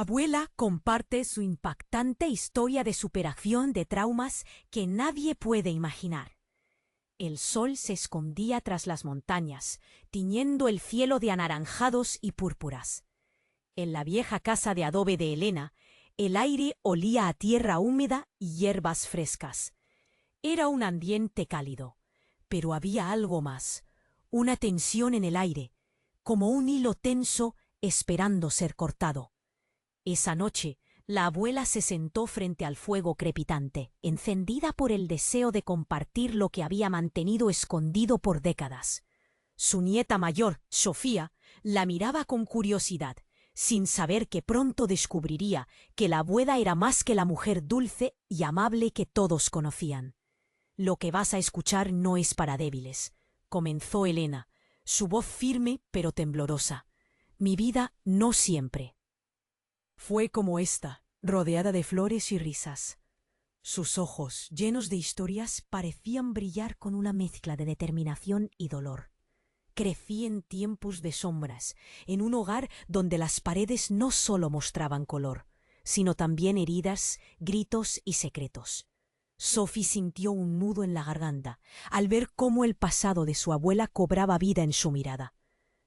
abuela comparte su impactante historia de superación de traumas que nadie puede imaginar. El sol se escondía tras las montañas, tiñendo el cielo de anaranjados y púrpuras. En la vieja casa de adobe de Elena, el aire olía a tierra húmeda y hierbas frescas. Era un ambiente cálido, pero había algo más, una tensión en el aire, como un hilo tenso esperando ser cortado. Esa noche, la abuela se sentó frente al fuego crepitante, encendida por el deseo de compartir lo que había mantenido escondido por décadas. Su nieta mayor, Sofía, la miraba con curiosidad, sin saber que pronto descubriría que la abuela era más que la mujer dulce y amable que todos conocían. «Lo que vas a escuchar no es para débiles», comenzó Elena, su voz firme pero temblorosa. «Mi vida no siempre fue como esta, rodeada de flores y risas». Sus ojos, llenos de historias, parecían brillar con una mezcla de determinación y dolor. Crecí en tiempos de sombras, en un hogar donde las paredes no solo mostraban color, sino también heridas, gritos y secretos. Sophie sintió un nudo en la garganta al ver cómo el pasado de su abuela cobraba vida en su mirada.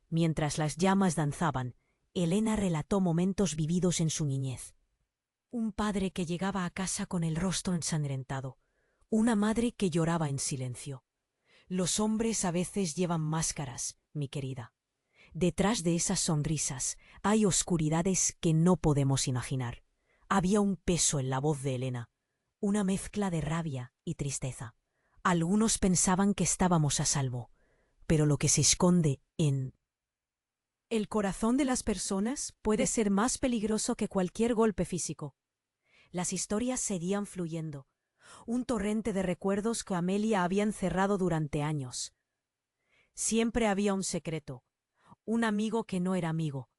Mientras las llamas danzaban, Elena relató momentos vividos en su niñez. Un padre que llegaba a casa con el rostro ensangrentado, una madre que lloraba en silencio. Los hombres a veces llevan máscaras, mi querida. Detrás de esas sonrisas hay oscuridades que no podemos imaginar. Había un peso en la voz de Elena, una mezcla de rabia y tristeza. Algunos pensaban que estábamos a salvo, pero lo que se esconde en el corazón de las personas puede ser más peligroso que cualquier golpe físico. Las historias seguían fluyendo, un torrente de recuerdos que Amelia había encerrado durante años. Siempre había un secreto, un amigo que no era amigo,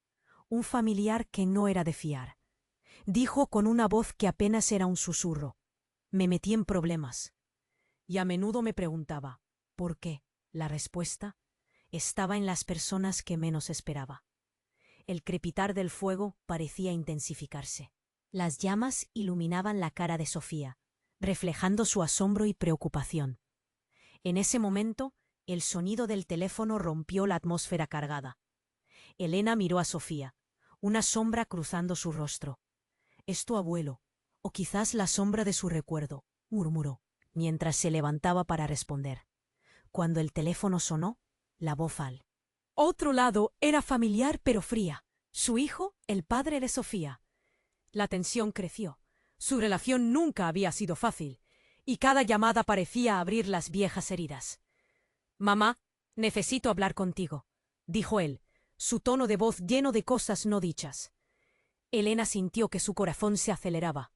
un familiar que no era de fiar. Dijo con una voz que apenas era un susurro: «Me metí en problemas». Y a menudo me preguntaba, ¿por qué? La respuesta estaba en las personas que menos esperaba. El crepitar del fuego parecía intensificarse. Las llamas iluminaban la cara de Sofía, reflejando su asombro y preocupación. En ese momento, el sonido del teléfono rompió la atmósfera cargada. Elena miró a Sofía, una sombra cruzando su rostro. «Es tu abuelo, o quizás la sombra de su recuerdo», murmuró, mientras se levantaba para responder. Cuando el teléfono sonó, la voz al otro lado era familiar pero fría. Su hijo, el padre de Sofía. La tensión creció. Su relación nunca había sido fácil, y cada llamada parecía abrir las viejas heridas. «Mamá, necesito hablar contigo», dijo él, su tono de voz lleno de cosas no dichas. Elena sintió que su corazón se aceleraba.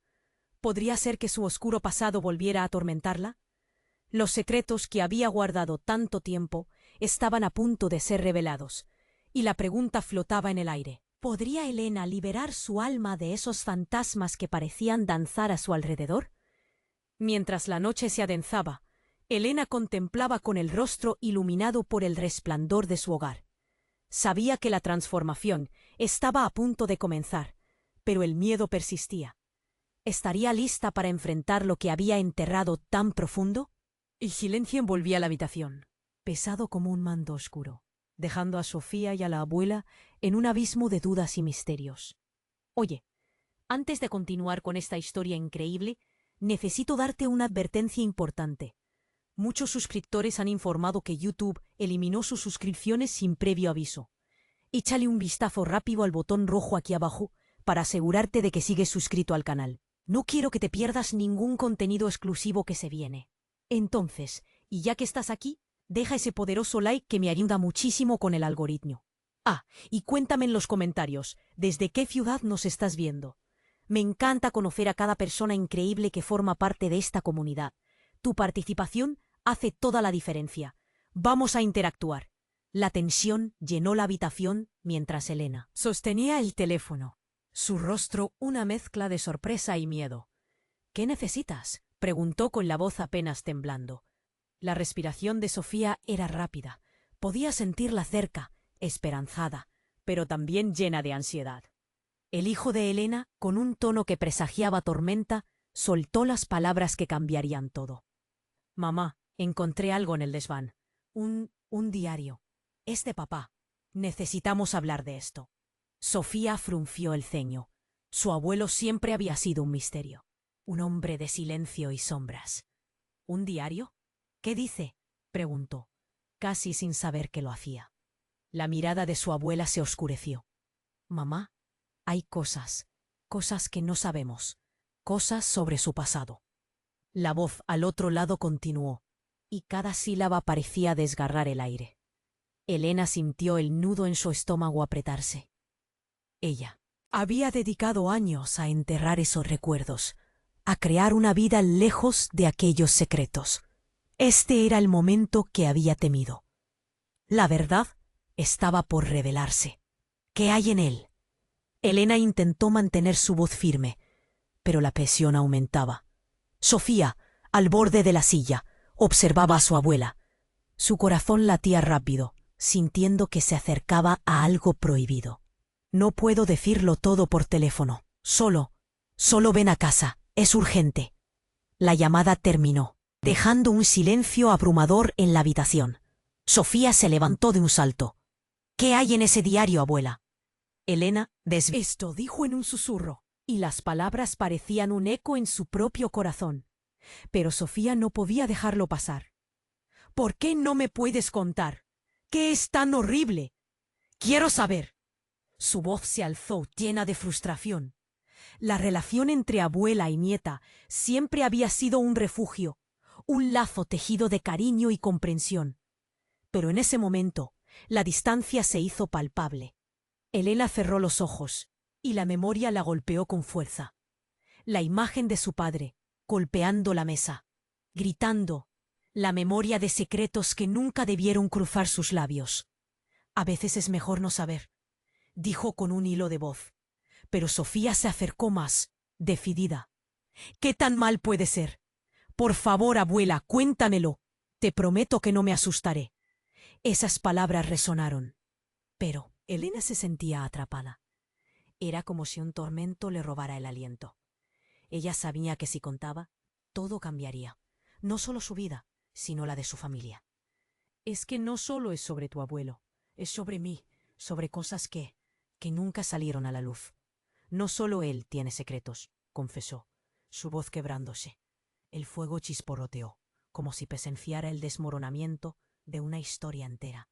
¿Podría ser que su oscuro pasado volviera a atormentarla? Los secretos que había guardado tanto tiempo estaban a punto de ser revelados, y la pregunta flotaba en el aire. ¿Podría Elena liberar su alma de esos fantasmas que parecían danzar a su alrededor? Mientras la noche se adensaba, Elena contemplaba con el rostro iluminado por el resplandor de su hogar. Sabía que la transformación estaba a punto de comenzar, pero el miedo persistía. ¿Estaría lista para enfrentar lo que había enterrado tan profundo? El silencio envolvía la habitación, pesado como un manto oscuro, dejando a Sofía y a la abuela en un abismo de dudas y misterios. «Oye, antes de continuar con esta historia increíble, necesito darte una advertencia importante. Muchos suscriptores han informado que YouTube eliminó sus suscripciones sin previo aviso. Échale un vistazo rápido al botón rojo aquí abajo para asegurarte de que sigues suscrito al canal. No quiero que te pierdas ningún contenido exclusivo que se viene. Entonces, y ya que estás aquí, deja ese poderoso like que me ayuda muchísimo con el algoritmo. Ah, y cuéntame en los comentarios, ¿desde qué ciudad nos estás viendo? Me encanta conocer a cada persona increíble que forma parte de esta comunidad. Tu participación hace toda la diferencia. Vamos a interactuar». La tensión llenó la habitación mientras Elena sostenía el teléfono, su rostro una mezcla de sorpresa y miedo. «¿Qué necesitas?», preguntó con la voz apenas temblando. La respiración de Sofía era rápida. Podía sentirla cerca, esperanzada, pero también llena de ansiedad. El hijo de Elena, con un tono que presagiaba tormenta, soltó las palabras que cambiarían todo. Mamá, encontré algo en el desván. Un diario. Es de papá. Necesitamos hablar de esto. Sofía frunció el ceño. Su abuelo siempre había sido un misterio. Un hombre de silencio y sombras. ¿Un diario? ¿Qué dice?, preguntó, casi sin saber que lo hacía. La mirada de su abuela se oscureció. Mamá, hay cosas que no sabemos, cosas sobre su pasado. La voz al otro lado continuó, y cada sílaba parecía desgarrar el aire. Elena sintió el nudo en su estómago apretarse. Ella había dedicado años a enterrar esos recuerdos, a crear una vida lejos de aquellos secretos. Este era el momento que había temido. La verdad estaba por revelarse. ¿Qué hay en él? Elena intentó mantener su voz firme, pero la presión aumentaba. Sofía, al borde de la silla, observaba a su abuela. Su corazón latía rápido, sintiendo que se acercaba a algo prohibido. No puedo decirlo todo por teléfono. Solo ven a casa. Es urgente. La llamada terminó, dejando un silencio abrumador en la habitación. Sofía se levantó de un salto. ¿Qué hay en ese diario, abuela? Elena esto dijo en un susurro, y las palabras parecían un eco en su propio corazón. Pero Sofía no podía dejarlo pasar. ¿Por qué no me puedes contar? ¿Qué es tan horrible? Quiero saber. Su voz se alzó llena de frustración. La relación entre abuela y nieta siempre había sido un refugio, un lazo tejido de cariño y comprensión. Pero en ese momento, la distancia se hizo palpable. Elena cerró los ojos, y la memoria la golpeó con fuerza. La imagen de su padre, golpeando la mesa, gritando, la memoria de secretos que nunca debieron cruzar sus labios. A veces es mejor no saber, dijo con un hilo de voz. Pero Sofía se acercó más, decidida. ¿Qué tan mal puede ser? Por favor, abuela, cuéntamelo. Te prometo que no me asustaré. Esas palabras resonaron. Pero Elena se sentía atrapada. Era como si un tormento le robara el aliento. Ella sabía que si contaba, todo cambiaría. No solo su vida, sino la de su familia. Es que no solo es sobre tu abuelo, es sobre mí, sobre cosas que nunca salieron a la luz. No solo él tiene secretos, confesó, su voz quebrándose. El fuego chisporroteó, como si presenciara el desmoronamiento de una historia entera.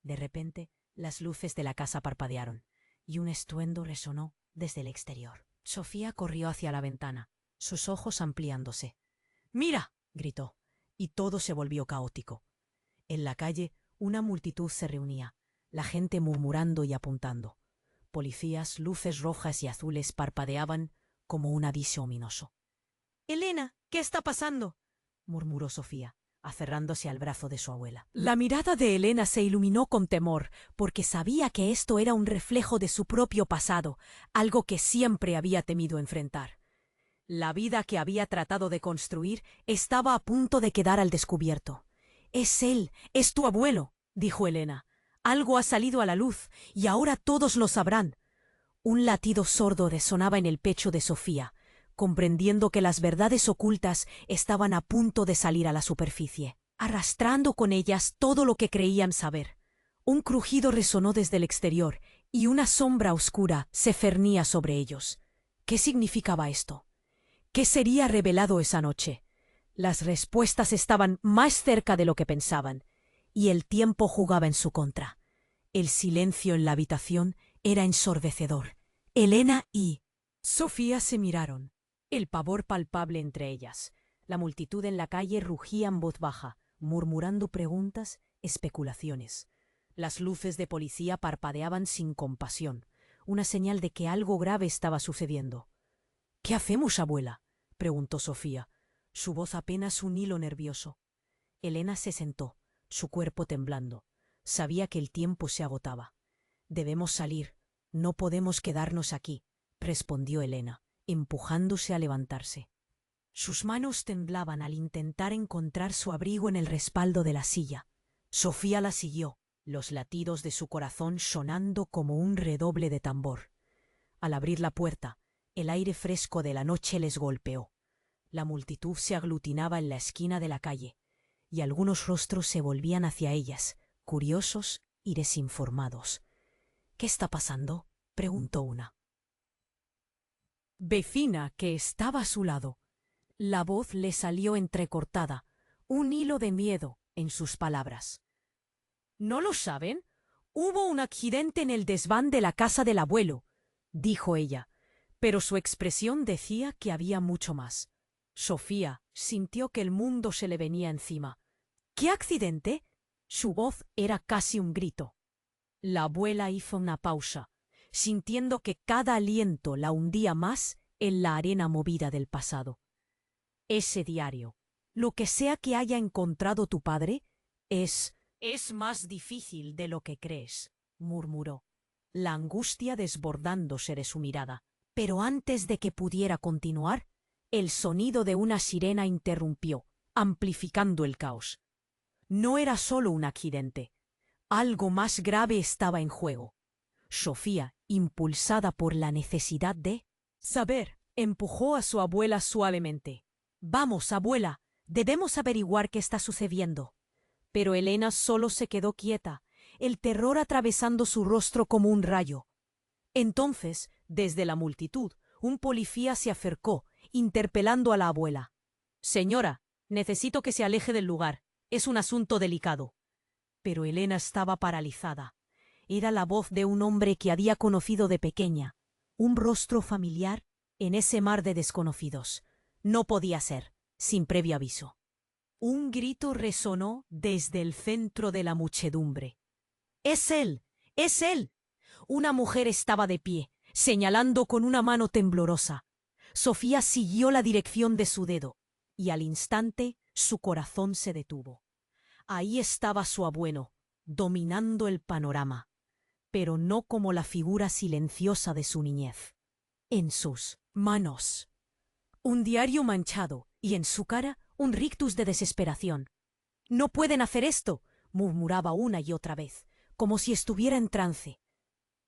De repente, las luces de la casa parpadearon, y un estruendo resonó desde el exterior. Sofía corrió hacia la ventana, sus ojos ampliándose. ¡Mira!, gritó, y todo se volvió caótico. En la calle, una multitud se reunía, la gente murmurando y apuntando. Policías, luces rojas y azules parpadeaban como un aviso ominoso. «Elena, ¿qué está pasando?», murmuró Sofía, aferrándose al brazo de su abuela. La mirada de Elena se iluminó con temor, porque sabía que esto era un reflejo de su propio pasado, algo que siempre había temido enfrentar. La vida que había tratado de construir estaba a punto de quedar al descubierto. «Es él, es tu abuelo», dijo Elena. «Algo ha salido a la luz, y ahora todos lo sabrán». Un latido sordo resonaba en el pecho de Sofía, comprendiendo que las verdades ocultas estaban a punto de salir a la superficie, arrastrando con ellas todo lo que creían saber. Un crujido resonó desde el exterior, y una sombra oscura se cernía sobre ellos. ¿Qué significaba esto? ¿Qué sería revelado esa noche? Las respuestas estaban más cerca de lo que pensaban, y el tiempo jugaba en su contra. El silencio en la habitación era ensordecedor. Elena y Sofía se miraron, el pavor palpable entre ellas. La multitud en la calle rugía en voz baja, murmurando preguntas, especulaciones. Las luces de policía parpadeaban sin compasión, una señal de que algo grave estaba sucediendo. «¿Qué hacemos, abuela?», preguntó Sofía, su voz apenas un hilo nervioso. Elena se sentó, su cuerpo temblando. Sabía que el tiempo se agotaba. «Debemos salir, no podemos quedarnos aquí», respondió Elena, empujándose a levantarse. Sus manos temblaban al intentar encontrar su abrigo en el respaldo de la silla. Sofía la siguió, los latidos de su corazón sonando como un redoble de tambor. Al abrir la puerta, el aire fresco de la noche les golpeó. La multitud se aglutinaba en la esquina de la calle, y algunos rostros se volvían hacia ellas, curiosos y desinformados. —¿Qué está pasando? —preguntó una vecina que estaba a su lado. La voz le salió entrecortada, un hilo de miedo en sus palabras. —¿No lo saben? Hubo un accidente en el desván de la casa del abuelo —dijo ella, pero su expresión decía que había mucho más. Sofía sintió que el mundo se le venía encima. —¿Qué accidente? Su voz era casi un grito. La abuela hizo una pausa, sintiendo que cada aliento la hundía más en la arena movida del pasado. Ese diario, lo que sea que haya encontrado tu padre, es más difícil de lo que crees —murmuró, la angustia desbordándose de su mirada. Pero antes de que pudiera continuar, el sonido de una sirena interrumpió, amplificando el caos. No era solo un accidente. Algo más grave estaba en juego. Sofía, impulsada por la necesidad de saber, empujó a su abuela suavemente. —Vamos, abuela, debemos averiguar qué está sucediendo. Pero Elena solo se quedó quieta, el terror atravesando su rostro como un rayo. Entonces, desde la multitud, un policía se acercó, interpelando a la abuela. —Señora, necesito que se aleje del lugar. Es un asunto delicado. Pero Elena estaba paralizada. Era la voz de un hombre que había conocido de pequeña, un rostro familiar en ese mar de desconocidos. No podía ser, sin previo aviso. Un grito resonó desde el centro de la muchedumbre. —¡Es él! ¡Es él! Una mujer estaba de pie, señalando con una mano temblorosa. Sofía siguió la dirección de su dedo, y al instante su corazón se detuvo. Ahí estaba su abuelo, dominando el panorama, pero no como la figura silenciosa de su niñez. En sus manos, un diario manchado, y en su cara un rictus de desesperación. —¡No pueden hacer esto! —murmuraba una y otra vez, como si estuviera en trance.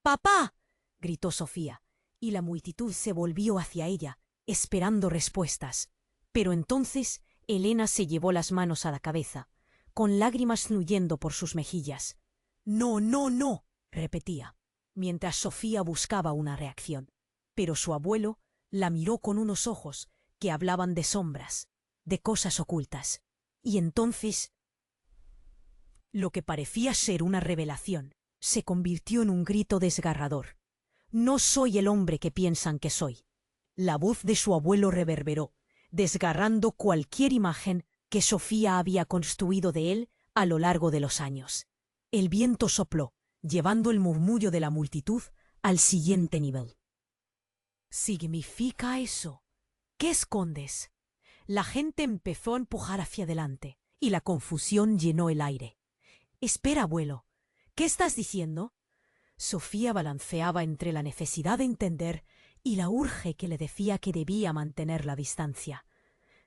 —¡Papá! —gritó Sofía, y la multitud se volvió hacia ella, esperando respuestas. Pero entonces Elena se llevó las manos a la cabeza, con lágrimas fluyendo por sus mejillas. —No, no, no —repetía, mientras Sofía buscaba una reacción. Pero su abuelo la miró con unos ojos que hablaban de sombras, de cosas ocultas. Y entonces, lo que parecía ser una revelación se convirtió en un grito desgarrador. —No soy el hombre que piensan que soy. La voz de su abuelo reverberó, desgarrando cualquier imagen que Sofía había construido de él a lo largo de los años. El viento sopló, llevando el murmullo de la multitud al siguiente nivel. —¿Significa eso? ¿Qué escondes? La gente empezó a empujar hacia adelante, y la confusión llenó el aire. —Espera, abuelo. ¿Qué estás diciendo? Sofía balanceaba entre la necesidad de entender y la urge que le decía que debía mantener la distancia.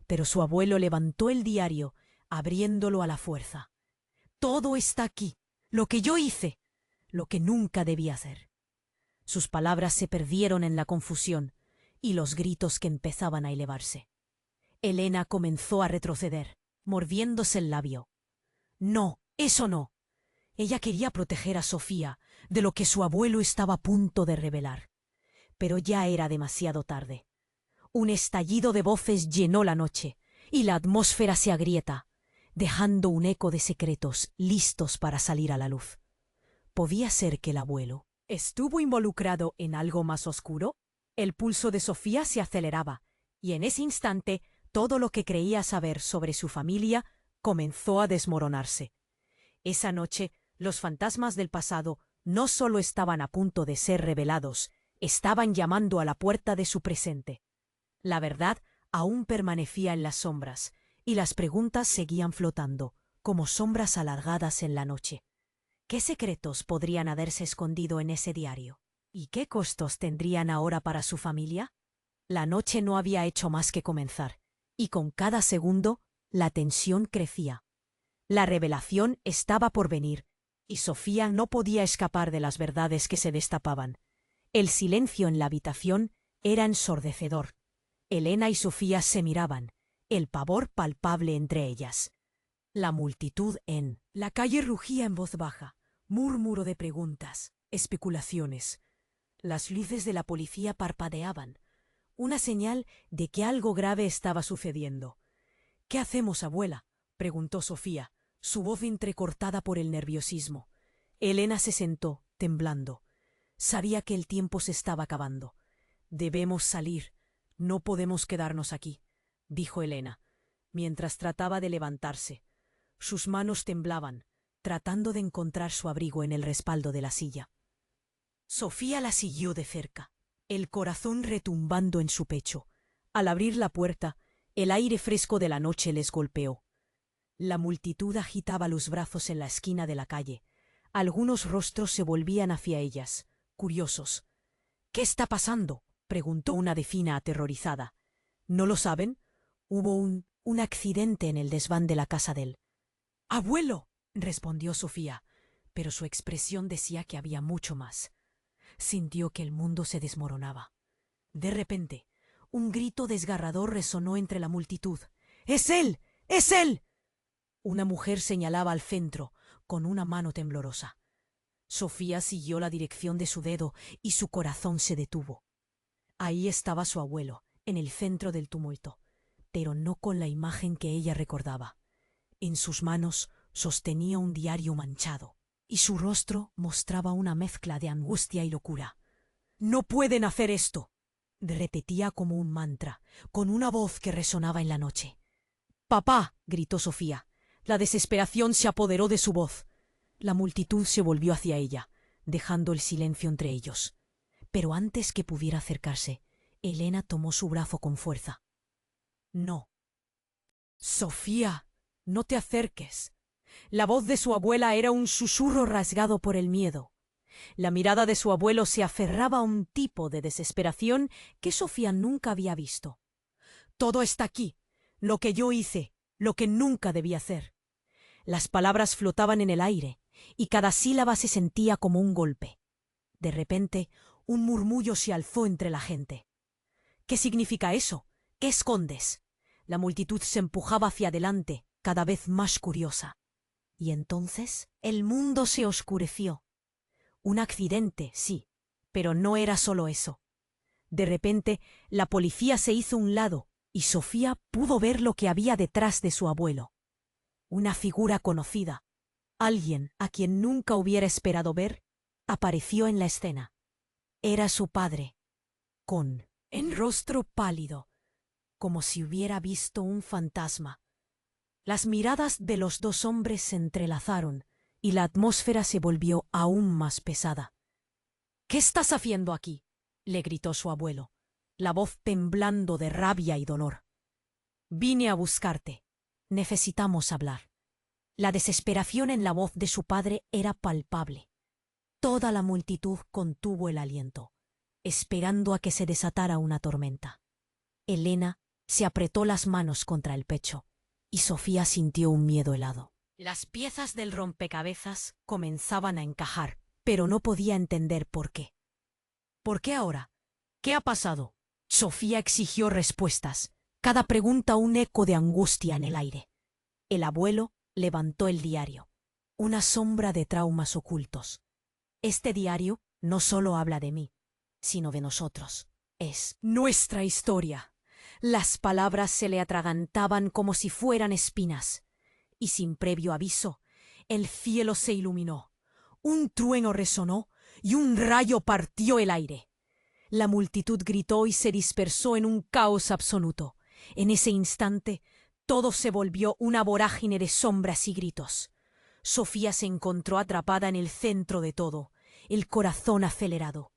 Pero su abuelo levantó el diario, abriéndolo a la fuerza. —Todo está aquí. Lo que yo hice. Lo que nunca debí hacer. Sus palabras se perdieron en la confusión y los gritos que empezaban a elevarse. Elena comenzó a retroceder, mordiéndose el labio. —No, eso no. Ella quería proteger a Sofía de lo que su abuelo estaba a punto de revelar. Pero ya era demasiado tarde. Un estallido de voces llenó la noche, y la atmósfera se agrieta, dejando un eco de secretos listos para salir a la luz. ¿Podía ser que el abuelo estuvo involucrado en algo más oscuro? El pulso de Sofía se aceleraba, y en ese instante todo lo que creía saber sobre su familia comenzó a desmoronarse. Esa noche, los fantasmas del pasado no solo estaban a punto de ser revelados, estaban llamando a la puerta de su presente. La verdad aún permanecía en las sombras, y las preguntas seguían flotando, como sombras alargadas en la noche. ¿Qué secretos podrían haberse escondido en ese diario? ¿Y qué costos tendrían ahora para su familia? La noche no había hecho más que comenzar, y con cada segundo la tensión crecía. La revelación estaba por venir, y Sofía no podía escapar de las verdades que se destapaban. El silencio en la habitación era ensordecedor. Elena y Sofía se miraban, el pavor palpable entre ellas. La multitud en la calle rugía en voz baja, murmuro de preguntas, especulaciones. Las luces de la policía parpadeaban, una señal de que algo grave estaba sucediendo. «¿Qué hacemos, abuela?», preguntó Sofía, su voz entrecortada por el nerviosismo. Elena se sentó, temblando. Sabía que el tiempo se estaba acabando. «Debemos salir. No podemos quedarnos aquí», dijo Elena, mientras trataba de levantarse. Sus manos temblaban, tratando de encontrar su abrigo en el respaldo de la silla. Sofía la siguió de cerca, el corazón retumbando en su pecho. Al abrir la puerta, el aire fresco de la noche les golpeó. La multitud agitaba los brazos en la esquina de la calle. Algunos rostros se volvían hacia ellas, curiosos. «¿Qué está pasando?», preguntó una vecina aterrorizada. «¿No lo saben? Hubo un accidente en el desván de la casa del abuelo», respondió Sofía, pero su expresión decía que había mucho más. Sintió que el mundo se desmoronaba. De repente, un grito desgarrador resonó entre la multitud. «¡Es él! ¡Es él!». Una mujer señalaba al centro, con una mano temblorosa. Sofía siguió la dirección de su dedo y su corazón se detuvo. Ahí estaba su abuelo, en el centro del tumulto, pero no con la imagen que ella recordaba. En sus manos sostenía un diario manchado, y su rostro mostraba una mezcla de angustia y locura. «¡No pueden hacer esto!», repetía como un mantra, con una voz que resonaba en la noche. «¡Papá!», gritó Sofía. La desesperación se apoderó de su voz. La multitud se volvió hacia ella, dejando el silencio entre ellos. Pero antes que pudiera acercarse, Elena tomó su brazo con fuerza. «No. Sofía, no te acerques». La voz de su abuela era un susurro rasgado por el miedo. La mirada de su abuelo se aferraba a un tipo de desesperación que Sofía nunca había visto. «Todo está aquí, lo que yo hice, lo que nunca debí hacer». Las palabras flotaban en el aire, y cada sílaba se sentía como un golpe. De repente, un murmullo se alzó entre la gente. «¿Qué significa eso? ¿Qué escondes?». La multitud se empujaba hacia adelante, cada vez más curiosa. Y entonces el mundo se oscureció. Un accidente, sí, pero no era solo eso. De repente, la policía se hizo a un lado y Sofía pudo ver lo que había detrás de su abuelo. Una figura conocida, alguien a quien nunca hubiera esperado ver, apareció en la escena. Era su padre, con el rostro pálido, como si hubiera visto un fantasma. Las miradas de los dos hombres se entrelazaron y la atmósfera se volvió aún más pesada. «¿Qué estás haciendo aquí?», le gritó su abuelo, la voz temblando de rabia y dolor. «Vine a buscarte. Necesitamos hablar». La desesperación en la voz de su padre era palpable. Toda la multitud contuvo el aliento, esperando a que se desatara una tormenta. Elena se apretó las manos contra el pecho y Sofía sintió un miedo helado. Las piezas del rompecabezas comenzaban a encajar, pero no podía entender por qué. «¿Por qué ahora? ¿Qué ha pasado?». Sofía exigió respuestas, cada pregunta un eco de angustia en el aire. El abuelo levantó el diario, una sombra de traumas ocultos. «Este diario no solo habla de mí, sino de nosotros. Es nuestra historia». Las palabras se le atragantaban como si fueran espinas, y sin previo aviso, el cielo se iluminó. Un trueno resonó y un rayo partió el aire. La multitud gritó y se dispersó en un caos absoluto. En ese instante, todo se volvió una vorágine de sombras y gritos. Sofía se encontró atrapada en el centro de todo, el corazón acelerado.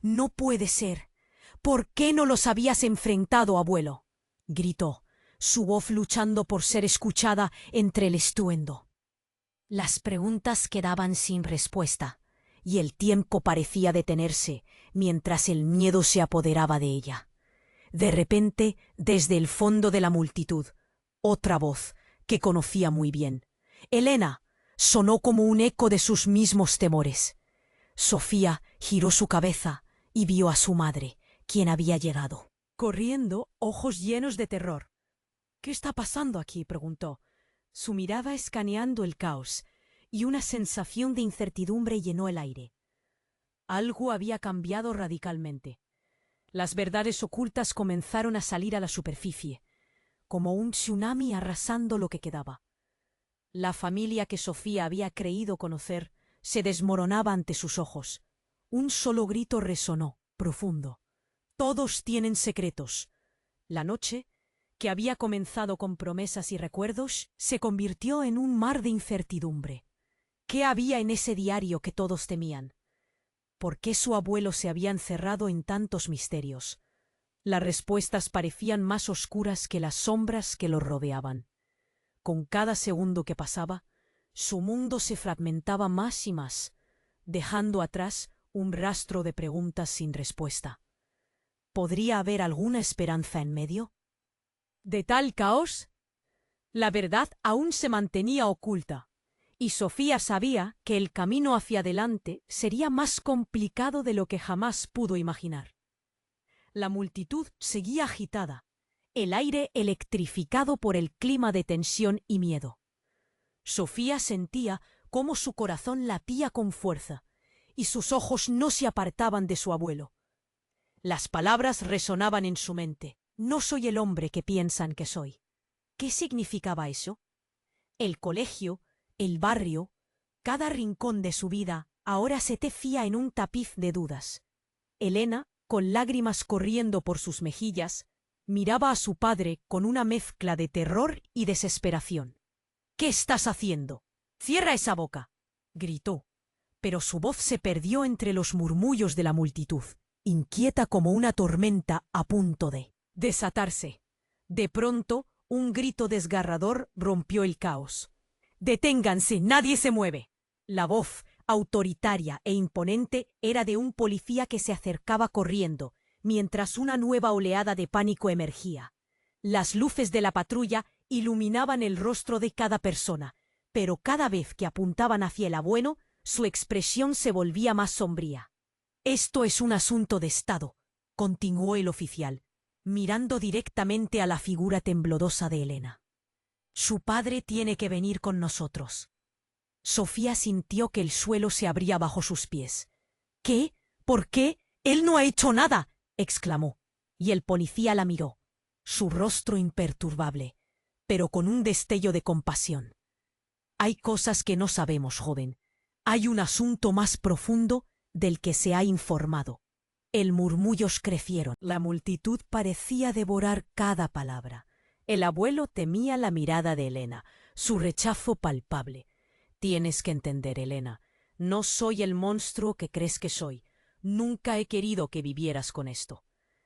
«No puede ser. ¿Por qué no los habías enfrentado, abuelo?», gritó, su voz luchando por ser escuchada entre el estruendo. Las preguntas quedaban sin respuesta, y el tiempo parecía detenerse mientras el miedo se apoderaba de ella. De repente, desde el fondo de la multitud, otra voz que conocía muy bien. «Elena», sonó como un eco de sus mismos temores. Sofía giró su cabeza y vio a su madre, quien había llegado. Corriendo, ojos llenos de terror. «¿Qué está pasando aquí?», preguntó, su mirada escaneando el caos, y una sensación de incertidumbre llenó el aire. Algo había cambiado radicalmente. Las verdades ocultas comenzaron a salir a la superficie, como un tsunami arrasando lo que quedaba. La familia que Sofía había creído conocer se desmoronaba ante sus ojos. Un solo grito resonó, profundo. «Todos tienen secretos». La noche, que había comenzado con promesas y recuerdos, se convirtió en un mar de incertidumbre. ¿Qué había en ese diario que todos temían? ¿Por qué su abuelo se había encerrado en tantos misterios? Las respuestas parecían más oscuras que las sombras que lo rodeaban. Con cada segundo que pasaba, su mundo se fragmentaba más y más, dejando atrás un rastro de preguntas sin respuesta. ¿Podría haber alguna esperanza en medio? De tal caos, la verdad aún se mantenía oculta, y Sofía sabía que el camino hacia adelante sería más complicado de lo que jamás pudo imaginar. La multitud seguía agitada, el aire electrificado por el clima de tensión y miedo. Sofía sentía cómo su corazón latía con fuerza, y sus ojos no se apartaban de su abuelo. Las palabras resonaban en su mente. «No soy el hombre que piensan que soy». ¿Qué significaba eso? El colegio, el barrio, cada rincón de su vida ahora se tecía en un tapiz de dudas. Elena, con lágrimas corriendo por sus mejillas, miraba a su padre con una mezcla de terror y desesperación. «¿Qué estás haciendo? ¡Cierra esa boca!», gritó, pero su voz se perdió entre los murmullos de la multitud, inquieta como una tormenta a punto de desatarse. De pronto, un grito desgarrador rompió el caos. «¡Deténganse! ¡Nadie se mueve!». La voz, autoritaria e imponente, era de un policía que se acercaba corriendo, mientras una nueva oleada de pánico emergía. Las luces de la patrulla iluminaban el rostro de cada persona, pero cada vez que apuntaban hacia el abuelo, su expresión se volvía más sombría. «Esto es un asunto de Estado», continuó el oficial, mirando directamente a la figura temblorosa de Elena. «Su padre tiene que venir con nosotros». Sofía sintió que el suelo se abría bajo sus pies. «¿Qué? ¿Por qué? Él no ha hecho nada», exclamó, y el policía la miró, su rostro imperturbable, pero con un destello de compasión. «Hay cosas que no sabemos, joven. Hay un asunto más profundo del que se ha informado». El murmullos crecieron. La multitud parecía devorar cada palabra. El abuelo temía la mirada de Elena, su rechazo palpable. «Tienes que entender, Elena. No soy el monstruo que crees que soy. Nunca he querido que vivieras con esto».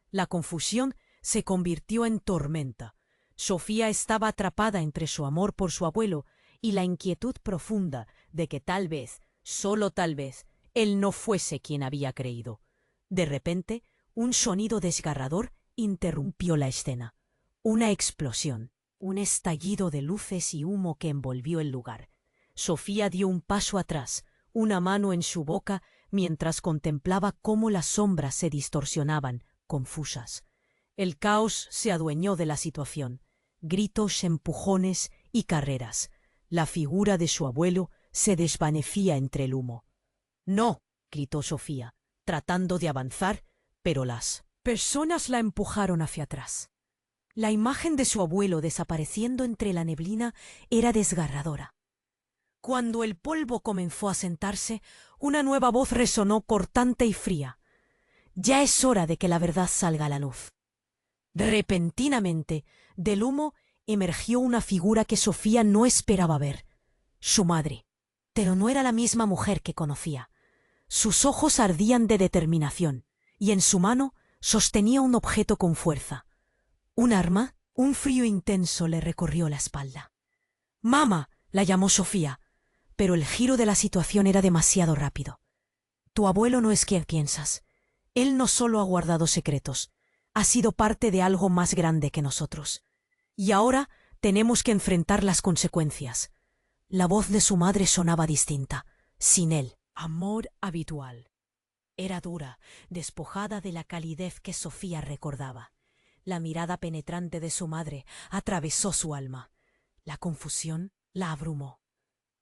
La confusión se convirtió en tormenta. Sofía estaba atrapada entre su amor por su abuelo y la inquietud profunda de que tal vez, solo tal vez, él no fuese quien había creído. De repente, un sonido desgarrador interrumpió la escena. Una explosión, un estallido de luces y humo que envolvió el lugar. Sofía dio un paso atrás, una mano en su boca, mientras contemplaba cómo las sombras se distorsionaban, confusas. El caos se adueñó de la situación. Gritos, empujones y carreras. La figura de su abuelo se desvanecía entre el humo. «¡No!», gritó Sofía, tratando de avanzar, pero las personas la empujaron hacia atrás. La imagen de su abuelo desapareciendo entre la neblina era desgarradora. Cuando el polvo comenzó a sentarse, una nueva voz resonó cortante y fría. «Ya es hora de que la verdad salga a la luz». Repentinamente, del humo emergió una figura que Sofía no esperaba ver. Su madre. Pero no era la misma mujer que conocía. Sus ojos ardían de determinación, y en su mano sostenía un objeto con fuerza. ¿Un arma? Un frío intenso le recorrió la espalda. «¡Mamá!», la llamó Sofía, pero el giro de la situación era demasiado rápido. «Tu abuelo no es quien piensas. Él no solo ha guardado secretos, ha sido parte de algo más grande que nosotros. Y ahora tenemos que enfrentar las consecuencias». La voz de su madre sonaba distinta. «Sin él». Amor habitual. Era dura, despojada de la calidez que Sofía recordaba. La mirada penetrante de su madre atravesó su alma. La confusión la abrumó.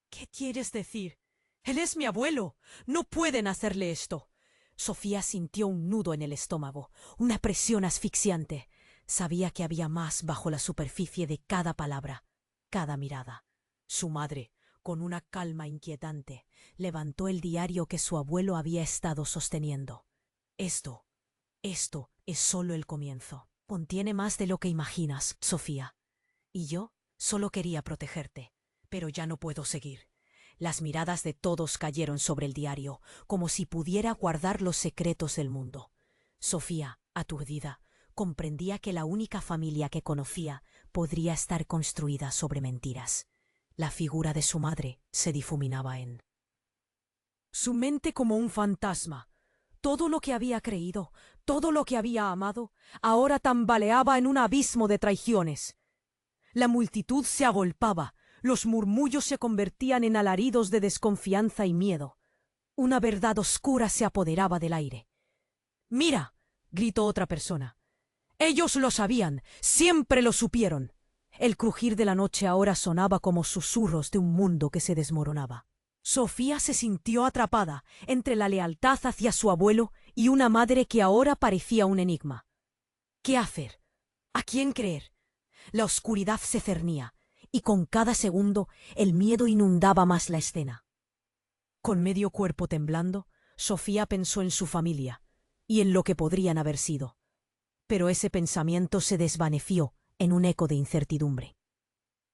¿Qué quieres decir? Él es mi abuelo. No pueden hacerle esto. Sofía sintió un nudo en el estómago, una presión asfixiante. Sabía que había más bajo la superficie de cada palabra, cada mirada. Su madre, con una calma inquietante, levantó el diario que su abuelo había estado sosteniendo. Esto es solo el comienzo. Contiene más de lo que imaginas, Sofía. Y yo solo quería protegerte, pero ya no puedo seguir. Las miradas de todos cayeron sobre el diario, como si pudiera guardar los secretos del mundo. Sofía, aturdida, comprendía que la única familia que conocía podría estar construida sobre mentiras. La figura de su madre se difuminaba en su mente como un fantasma. Todo lo que había creído, todo lo que había amado, ahora tambaleaba en un abismo de traiciones. La multitud se agolpaba, los murmullos se convertían en alaridos de desconfianza y miedo. Una verdad oscura se apoderaba del aire. «¡Mira!», gritó otra persona. «Ellos lo sabían, siempre lo supieron». El crujir de la noche ahora sonaba como susurros de un mundo que se desmoronaba. Sofía se sintió atrapada entre la lealtad hacia su abuelo y una madre que ahora parecía un enigma. ¿Qué hacer? ¿A quién creer? La oscuridad se cernía, y con cada segundo el miedo inundaba más la escena. Con medio cuerpo temblando, Sofía pensó en su familia y en lo que podrían haber sido. Pero ese pensamiento se desvaneció en un eco de incertidumbre.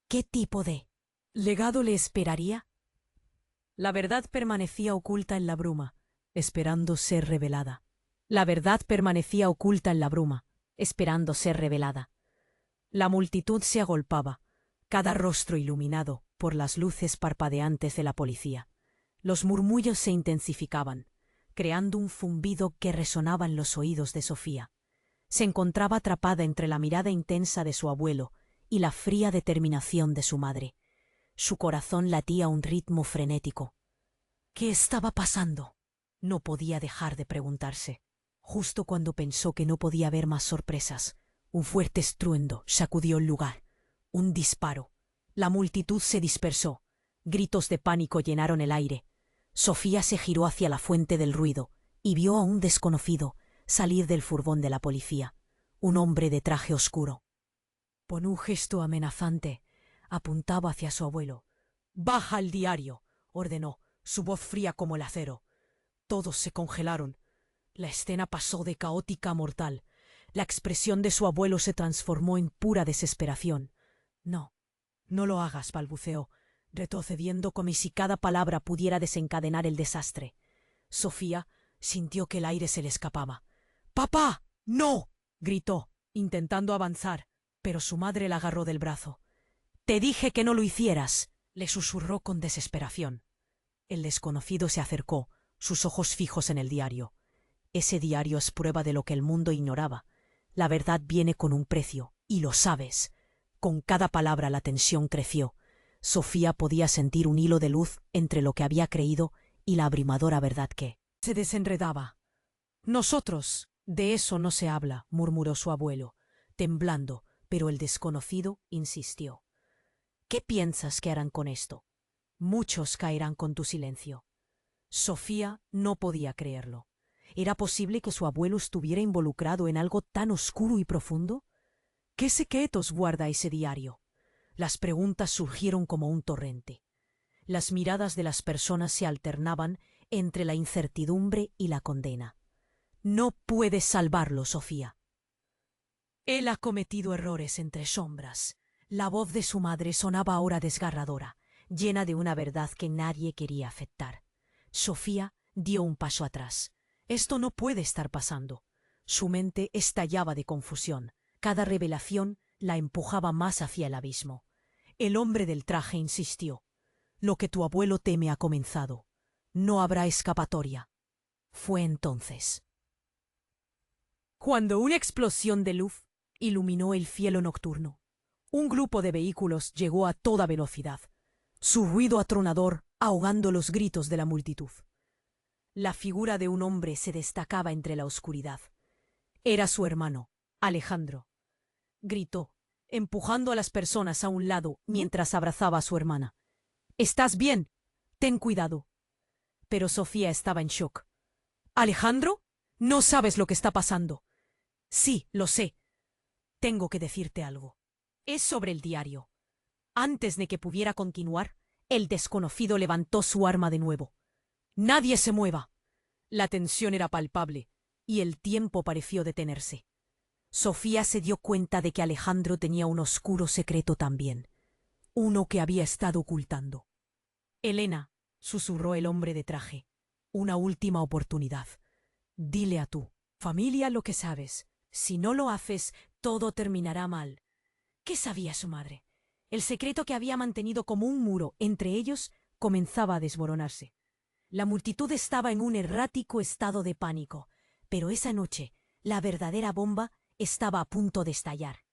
¿Qué tipo de legado le esperaría? La verdad permanecía oculta en la bruma, esperando ser revelada. La verdad permanecía oculta en la bruma, esperando ser revelada. La multitud se agolpaba, cada rostro iluminado por las luces parpadeantes de la policía. Los murmullos se intensificaban, creando un zumbido que resonaba en los oídos de Sofía. Se encontraba atrapada entre la mirada intensa de su abuelo y la fría determinación de su madre. Su corazón latía a un ritmo frenético. ¿Qué estaba pasando? No podía dejar de preguntarse. Justo cuando pensó que no podía haber más sorpresas, un fuerte estruendo sacudió el lugar. Un disparo. La multitud se dispersó. Gritos de pánico llenaron el aire. Sofía se giró hacia la fuente del ruido y vio a un desconocido salir del furgón de la policía. Un hombre de traje oscuro. Con un gesto amenazante, apuntaba hacia su abuelo. «¡Baja el diario!», ordenó, su voz fría como el acero. Todos se congelaron. La escena pasó de caótica a mortal. La expresión de su abuelo se transformó en pura desesperación. «No, no lo hagas», balbuceó, retrocediendo como si cada palabra pudiera desencadenar el desastre. Sofía sintió que el aire se le escapaba. «¡Papá! ¡No!», gritó, intentando avanzar, pero su madre la agarró del brazo. «Te dije que no lo hicieras», le susurró con desesperación. El desconocido se acercó, sus ojos fijos en el diario. Ese diario es prueba de lo que el mundo ignoraba. La verdad viene con un precio, y lo sabes. Con cada palabra la tensión creció. Sofía podía sentir un hilo de luz entre lo que había creído y la abrumadora verdad que se desenredaba. «Nosotros, de eso no se habla», murmuró su abuelo, temblando, pero el desconocido insistió. «¿Qué piensas que harán con esto? Muchos caerán con tu silencio». Sofía no podía creerlo. ¿Era posible que su abuelo estuviera involucrado en algo tan oscuro y profundo? ¿Qué secretos guarda ese diario? Las preguntas surgieron como un torrente. Las miradas de las personas se alternaban entre la incertidumbre y la condena. «No puedes salvarlo, Sofía». Él ha cometido errores entre sombras. La voz de su madre sonaba ahora desgarradora, llena de una verdad que nadie quería aceptar. Sofía dio un paso atrás. Esto no puede estar pasando. Su mente estallaba de confusión. Cada revelación la empujaba más hacia el abismo. El hombre del traje insistió. «Lo que tu abuelo teme ha comenzado. No habrá escapatoria». Fue entonces cuando una explosión de luz iluminó el cielo nocturno. Un grupo de vehículos llegó a toda velocidad, su ruido atronador ahogando los gritos de la multitud. La figura de un hombre se destacaba entre la oscuridad. Era su hermano, Alejandro. Gritó, empujando a las personas a un lado mientras abrazaba a su hermana. «¿Estás bien? Ten cuidado». Pero Sofía estaba en shock. «¿Alejandro? No sabes lo que está pasando». «Sí, lo sé. Tengo que decirte algo. Es sobre el diario». Antes de que pudiera continuar, el desconocido levantó su arma de nuevo. «Nadie se mueva». La tensión era palpable, y el tiempo pareció detenerse. Sofía se dio cuenta de que Alejandro tenía un oscuro secreto también, uno que había estado ocultando. «Elena», susurró el hombre de traje, «una última oportunidad. Dile a tu familia lo que sabes. Si no lo haces, todo terminará mal». ¿Qué sabía su madre? El secreto que había mantenido como un muro entre ellos comenzaba a desmoronarse. La multitud estaba en un errático estado de pánico, pero esa noche la verdadera bomba estaba a punto de estallar.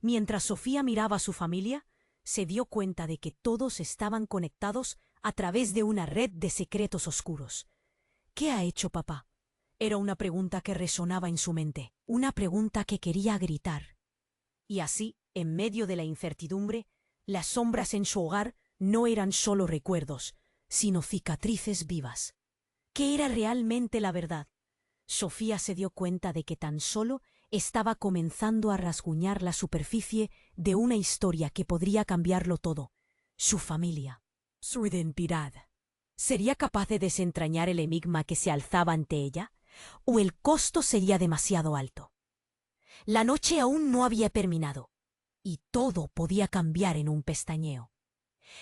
Mientras Sofía miraba a su familia, se dio cuenta de que todos estaban conectados a través de una red de secretos oscuros. ¿Qué ha hecho papá? Era una pregunta que resonaba en su mente, una pregunta que quería gritar. Y así, en medio de la incertidumbre, las sombras en su hogar no eran solo recuerdos, sino cicatrices vivas. ¿Qué era realmente la verdad? Sofía se dio cuenta de que tan solo estaba comenzando a rasguñar la superficie de una historia que podría cambiarlo todo. Su familia, su identidad. ¿Sería capaz de desentrañar el enigma que se alzaba ante ella? ¿O el costo sería demasiado alto? La noche aún no había terminado, y todo podía cambiar en un pestañeo.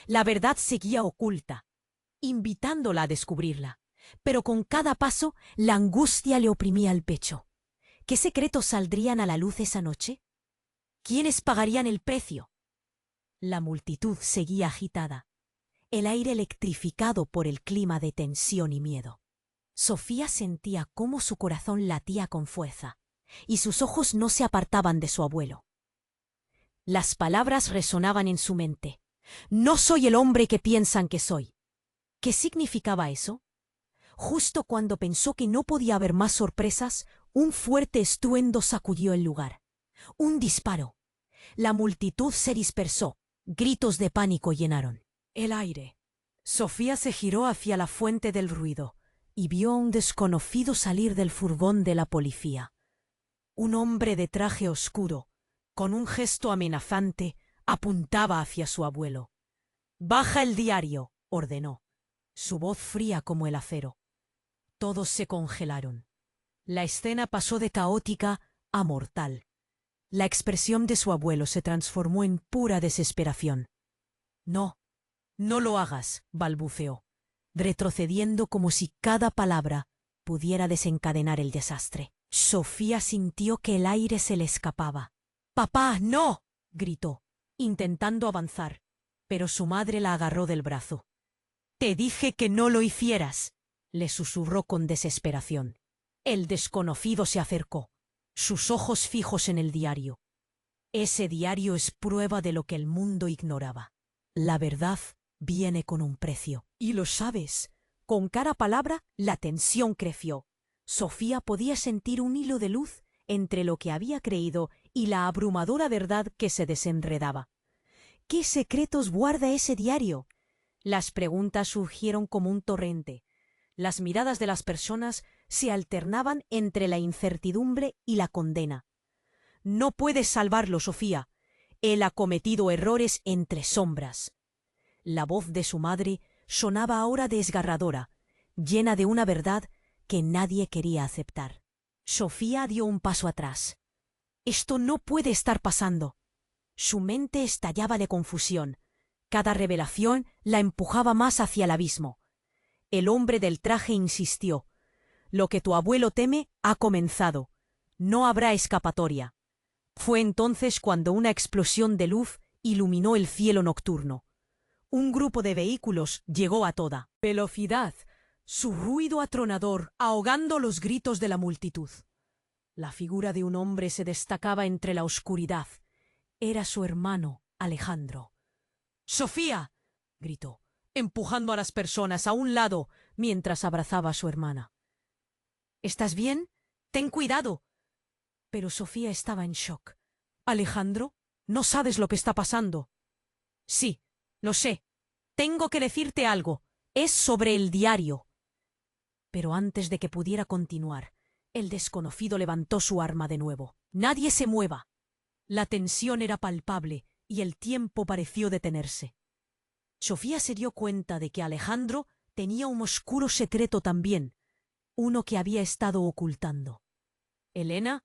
La verdad seguía oculta, invitándola a descubrirla, pero con cada paso la angustia le oprimía el pecho. ¿Qué secretos saldrían a la luz esa noche? ¿Quiénes pagarían el precio? La multitud seguía agitada, el aire electrificado por el clima de tensión y miedo. Sofía sentía cómo su corazón latía con fuerza, y sus ojos no se apartaban de su abuelo. Las palabras resonaban en su mente. «No soy el hombre que piensan que soy». ¿Qué significaba eso? Justo cuando pensó que no podía haber más sorpresas, un fuerte estruendo sacudió el lugar. Un disparo. La multitud se dispersó. Gritos de pánico llenaron el aire. Sofía se giró hacia la fuente del ruido y vio a un desconocido salir del furgón de la policía. Un hombre de traje oscuro, con un gesto amenazante, apuntaba hacia su abuelo. «Baja el diario», ordenó, su voz fría como el acero. Todos se congelaron. La escena pasó de caótica a mortal. La expresión de su abuelo se transformó en pura desesperación. «No, no lo hagas», balbuceó, retrocediendo como si cada palabra pudiera desencadenar el desastre. Sofía sintió que el aire se le escapaba. «¡Papá, no!», gritó, intentando avanzar, pero su madre la agarró del brazo. «Te dije que no lo hicieras», le susurró con desesperación. El desconocido se acercó, sus ojos fijos en el diario. Ese diario es prueba de lo que el mundo ignoraba. La verdad viene con un precio. Y lo sabes. Con cada palabra, la tensión creció. Sofía podía sentir un hilo de luz entre lo que había creído y la abrumadora verdad que se desenredaba. ¿Qué secretos guarda ese diario? Las preguntas surgieron como un torrente. Las miradas de las personas se alternaban entre la incertidumbre y la condena. «No puedes salvarlo, Sofía. Él ha cometido errores entre sombras». La voz de su madre sonaba ahora desgarradora, llena de una verdad que nadie quería aceptar. Sofía dio un paso atrás. «Esto no puede estar pasando». Su mente estallaba de confusión. Cada revelación la empujaba más hacia el abismo. El hombre del traje insistió. «Lo que tu abuelo teme ha comenzado. No habrá escapatoria». Fue entonces cuando una explosión de luz iluminó el cielo nocturno. Un grupo de vehículos llegó a toda velocidad, su ruido atronador ahogando los gritos de la multitud. La figura de un hombre se destacaba entre la oscuridad. Era su hermano, Alejandro. «¡Sofía!», gritó, empujando a las personas a un lado mientras abrazaba a su hermana. ¿Estás bien? Ten cuidado. Pero Sofía estaba en shock. Alejandro, no sabes lo que está pasando. Sí, lo sé. Tengo que decirte algo. Es sobre el diario. Pero antes de que pudiera continuar, el desconocido levantó su arma de nuevo. Nadie se mueva. La tensión era palpable y el tiempo pareció detenerse. Sofía se dio cuenta de que Alejandro tenía un oscuro secreto también, uno que había estado ocultando. «Elena»,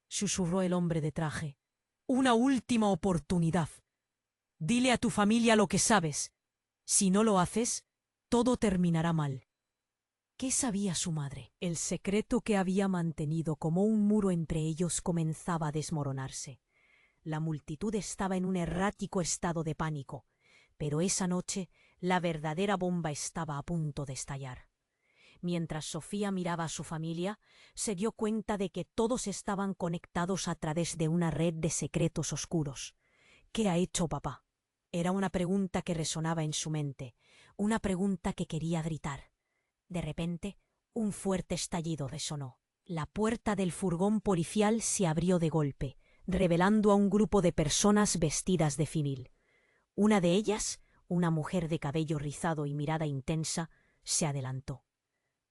susurró el hombre de traje, «una última oportunidad. Dile a tu familia lo que sabes. Si no lo haces, todo terminará mal». ¿Qué sabía su madre? El secreto que había mantenido como un muro entre ellos comenzaba a desmoronarse. La multitud estaba en un errático estado de pánico, pero esa noche la verdadera bomba estaba a punto de estallar. Mientras Sofía miraba a su familia, se dio cuenta de que todos estaban conectados a través de una red de secretos oscuros. ¿Qué ha hecho papá? Era una pregunta que resonaba en su mente, una pregunta que quería gritar. De repente, un fuerte estallido resonó. La puerta del furgón policial se abrió de golpe, revelando a un grupo de personas vestidas de civil. Una de ellas, una mujer de cabello rizado y mirada intensa, se adelantó.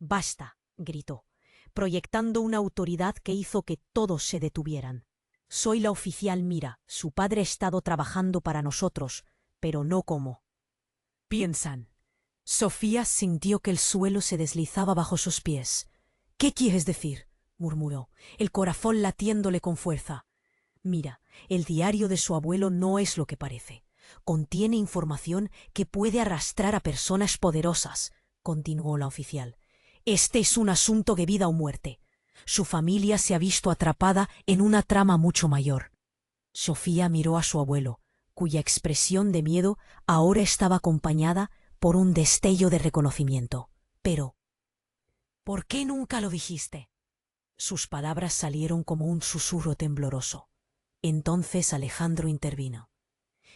«Basta», gritó, proyectando una autoridad que hizo que todos se detuvieran. «Soy la oficial Mira. Su padre ha estado trabajando para nosotros, pero no como piensan». Sofía sintió que el suelo se deslizaba bajo sus pies. «¿Qué quieres decir?», murmuró, el corazón latiéndole con fuerza. «Mira, el diario de su abuelo no es lo que parece. Contiene información que puede arrastrar a personas poderosas», continuó la oficial. «Este es un asunto de vida o muerte. Su familia se ha visto atrapada en una trama mucho mayor». Sofía miró a su abuelo, cuya expresión de miedo ahora estaba acompañada por un destello de reconocimiento. «Pero, ¿por qué nunca lo dijiste?». Sus palabras salieron como un susurro tembloroso. Entonces Alejandro intervino.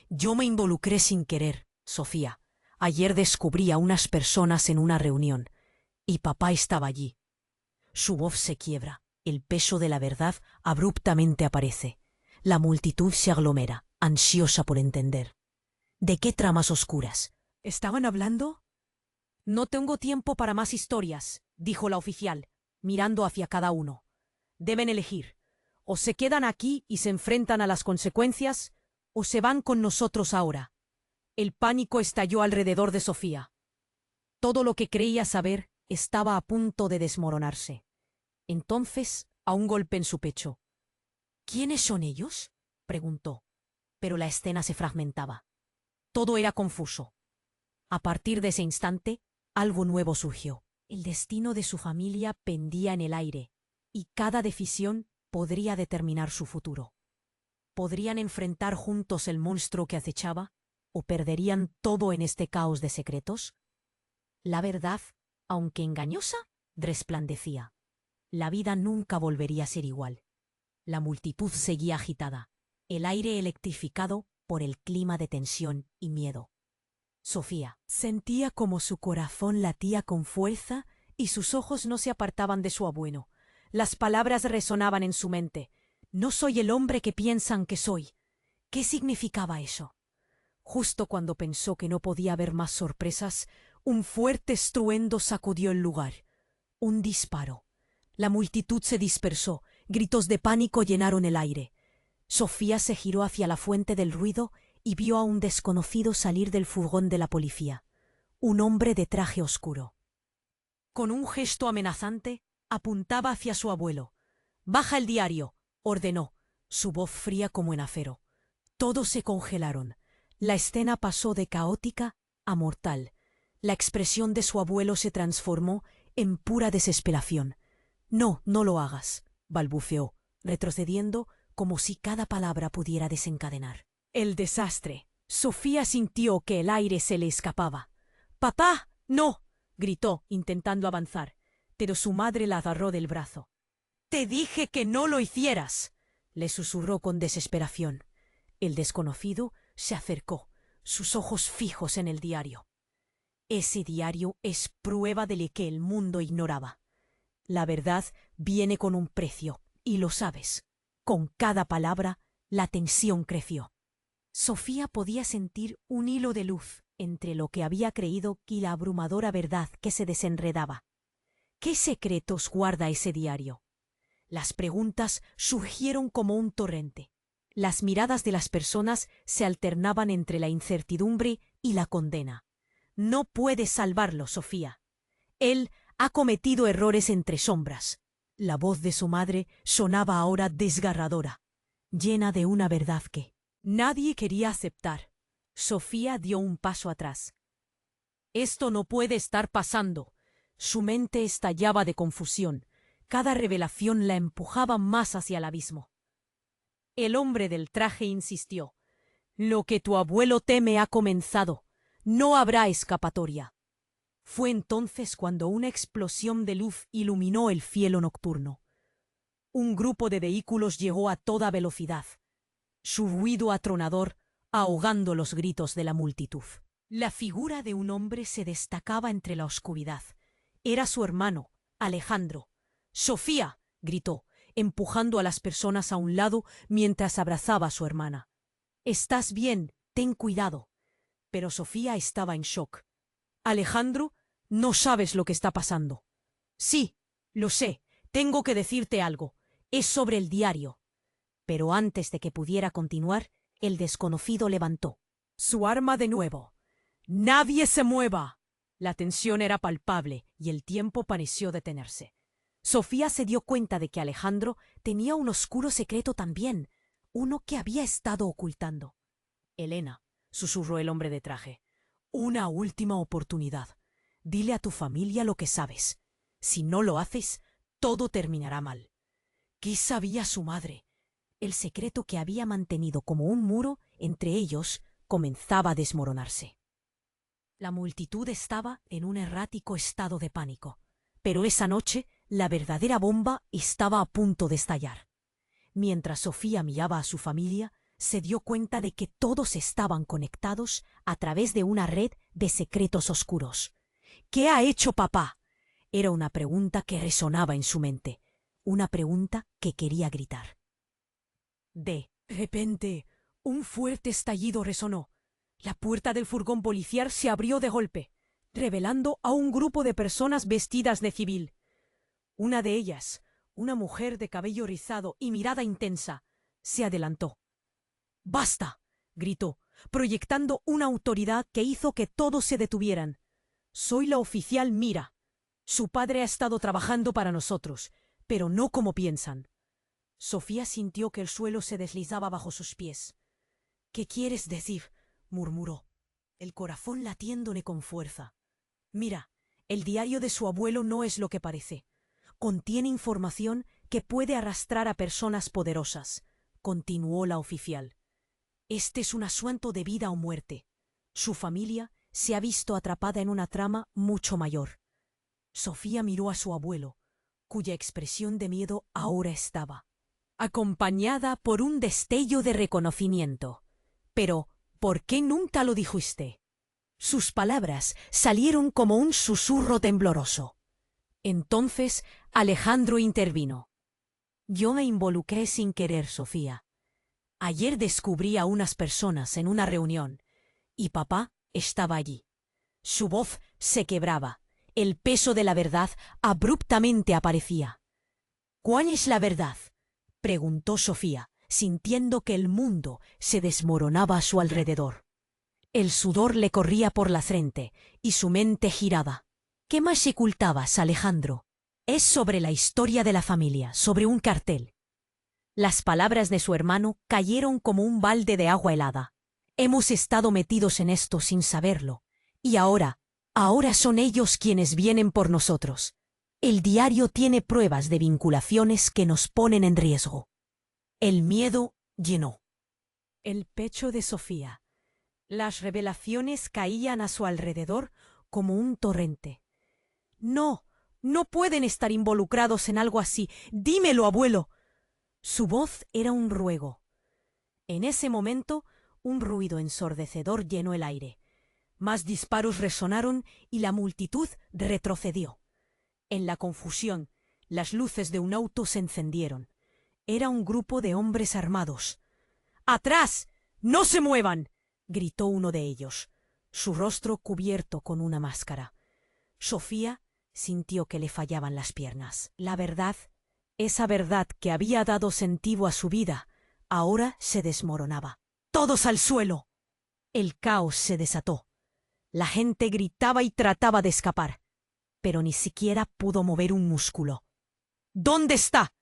«Yo me involucré sin querer, Sofía. Ayer descubrí a unas personas en una reunión, y papá estaba allí». Su voz se quiebra, el peso de la verdad abruptamente aparece. La multitud se aglomera, ansiosa por entender. ¿De qué tramas oscuras estaban hablando? «No tengo tiempo para más historias», dijo la oficial, mirando hacia cada uno. «Deben elegir. O se quedan aquí y se enfrentan a las consecuencias, o se van con nosotros ahora». El pánico estalló alrededor de Sofía. Todo lo que creía saber estaba a punto de desmoronarse. Entonces, a un golpe en su pecho. «¿Quiénes son ellos?», preguntó, pero la escena se fragmentaba. Todo era confuso. A partir de ese instante, algo nuevo surgió. El destino de su familia pendía en el aire, y cada decisión podría determinar su futuro. ¿Podrían enfrentar juntos el monstruo que acechaba, o perderían todo en este caos de secretos? La verdad, aunque engañosa, resplandecía. La vida nunca volvería a ser igual. La multitud seguía agitada, el aire electrificado por el clima de tensión y miedo. Sofía sentía como su corazón latía con fuerza y sus ojos no se apartaban de su abuelo. Las palabras resonaban en su mente. «No soy el hombre que piensan que soy». ¿Qué significaba eso? Justo cuando pensó que no podía haber más sorpresas, un fuerte estruendo sacudió el lugar. Un disparo. La multitud se dispersó, gritos de pánico llenaron el aire. Sofía se giró hacia la fuente del ruido y vio a un desconocido salir del furgón de la policía, un hombre de traje oscuro. Con un gesto amenazante, apuntaba hacia su abuelo. «Baja el diario», ordenó, su voz fría como en acero. Todos se congelaron. La escena pasó de caótica a mortal. La expresión de su abuelo se transformó en pura desesperación. «No, no lo hagas», balbuceó, retrocediendo como si cada palabra pudiera desencadenar el desastre. Sofía sintió que el aire se le escapaba. «¡Papá, no!», gritó, intentando avanzar, pero su madre la agarró del brazo. «Te dije que no lo hicieras», le susurró con desesperación. El desconocido se acercó, sus ojos fijos en el diario. «Ese diario es prueba de lo que el mundo ignoraba. La verdad viene con un precio, y lo sabes. Con cada palabra, la tensión creció. Sofía podía sentir un hilo de luz entre lo que había creído y la abrumadora verdad que se desenredaba. ¿Qué secretos guarda ese diario? Las preguntas surgieron como un torrente. Las miradas de las personas se alternaban entre la incertidumbre y la condena. No puedes salvarlo, Sofía. Él ha cometido errores entre sombras. La voz de su madre sonaba ahora desgarradora, llena de una verdad que nadie quería aceptar. Sofía dio un paso atrás. Esto no puede estar pasando. Su mente estallaba de confusión. Cada revelación la empujaba más hacia el abismo. El hombre del traje insistió. Lo que tu abuelo teme ha comenzado. No habrá escapatoria. Fue entonces cuando una explosión de luz iluminó el cielo nocturno. Un grupo de vehículos llegó a toda velocidad, su ruido atronador ahogando los gritos de la multitud. La figura de un hombre se destacaba entre la oscuridad. Era su hermano, Alejandro. «¡Sofía!», gritó, empujando a las personas a un lado mientras abrazaba a su hermana. «Estás bien, ten cuidado». Pero Sofía estaba en shock. «Alejandro, no sabes lo que está pasando». «Sí, lo sé, tengo que decirte algo. Es sobre el diario». Pero antes de que pudiera continuar, el desconocido levantó su arma de nuevo. «¡Nadie se mueva!». La tensión era palpable y el tiempo pareció detenerse. Sofía se dio cuenta de que Alejandro tenía un oscuro secreto también, uno que había estado ocultando. «Elena», susurró el hombre de traje, «una última oportunidad. Dile a tu familia lo que sabes. Si no lo haces, todo terminará mal». ¿Qué sabía su madre? El secreto que había mantenido como un muro entre ellos comenzaba a desmoronarse. La multitud estaba en un errático estado de pánico, pero esa noche la verdadera bomba estaba a punto de estallar. Mientras Sofía miraba a su familia, se dio cuenta de que todos estaban conectados a través de una red de secretos oscuros. «¿Qué ha hecho papá?». Era una pregunta que resonaba en su mente, una pregunta que quería gritar. De repente, un fuerte estallido resonó. La puerta del furgón policial se abrió de golpe, revelando a un grupo de personas vestidas de civil. Una de ellas, una mujer de cabello rizado y mirada intensa, se adelantó. «¡Basta!», gritó, proyectando una autoridad que hizo que todos se detuvieran. «Soy la oficial Mira. Su padre ha estado trabajando para nosotros, pero no como piensan». Sofía sintió que el suelo se deslizaba bajo sus pies. «¿Qué quieres decir?», murmuró, el corazón latiéndole con fuerza. «Mira, el diario de su abuelo no es lo que parece. Contiene información que puede arrastrar a personas poderosas», continuó la oficial. «Este es un asunto de vida o muerte. Su familia se ha visto atrapada en una trama mucho mayor». Sofía miró a su abuelo, cuya expresión de miedo ahora estaba acompañada por un destello de reconocimiento. «Pero, ¿por qué nunca lo dijiste?». Sus palabras salieron como un susurro tembloroso. Entonces Alejandro intervino. «Yo me involucré sin querer, Sofía. Ayer descubrí a unas personas en una reunión, y papá estaba allí». Su voz se quebraba. El peso de la verdad abruptamente aparecía. «¿Cuál es la verdad?», preguntó Sofía, sintiendo que el mundo se desmoronaba a su alrededor. El sudor le corría por la frente y su mente giraba. «¿Qué más ocultabas, Alejandro?». «Es sobre la historia de la familia, sobre un cartel». Las palabras de su hermano cayeron como un balde de agua helada. «Hemos estado metidos en esto sin saberlo, y ahora son ellos quienes vienen por nosotros. El diario tiene pruebas de vinculaciones que nos ponen en riesgo». El miedo llenó el pecho de Sofía. Las revelaciones caían a su alrededor como un torrente. «No, no pueden estar involucrados en algo así. Dímelo, abuelo». Su voz era un ruego. En ese momento, un ruido ensordecedor llenó el aire. Más disparos resonaron y la multitud retrocedió. En la confusión, Las luces de un auto se encendieron. Era un grupo de hombres armados. ¡Atrás! ¡No se muevan!, gritó uno de ellos, su rostro cubierto con una máscara. Sofía sintió que le fallaban las piernas. La verdad, esa verdad que había dado sentido a su vida, ahora se desmoronaba. ¡Todos al suelo! El caos se desató. La gente gritaba y trataba de escapar, pero ni siquiera pudo mover un músculo. ¿Dónde está?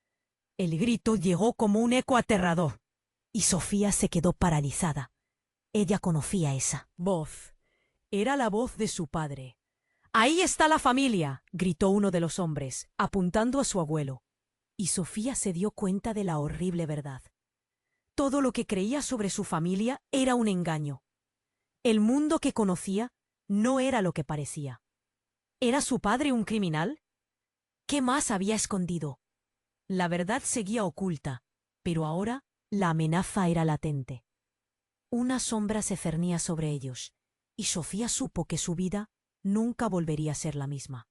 El grito llegó como un eco aterrador, y Sofía se quedó paralizada. Ella conocía esa voz. Era la voz de su padre. «¡Ahí está la familia!», gritó uno de los hombres, apuntando a su abuelo. Y Sofía se dio cuenta de la horrible verdad. Todo lo que creía sobre su familia era un engaño. El mundo que conocía no era lo que parecía. ¿Era su padre un criminal? ¿Qué más había escondido? La verdad seguía oculta, pero ahora la amenaza era latente. Una sombra se cernía sobre ellos, y Sofía supo que su vida nunca volvería a ser la misma.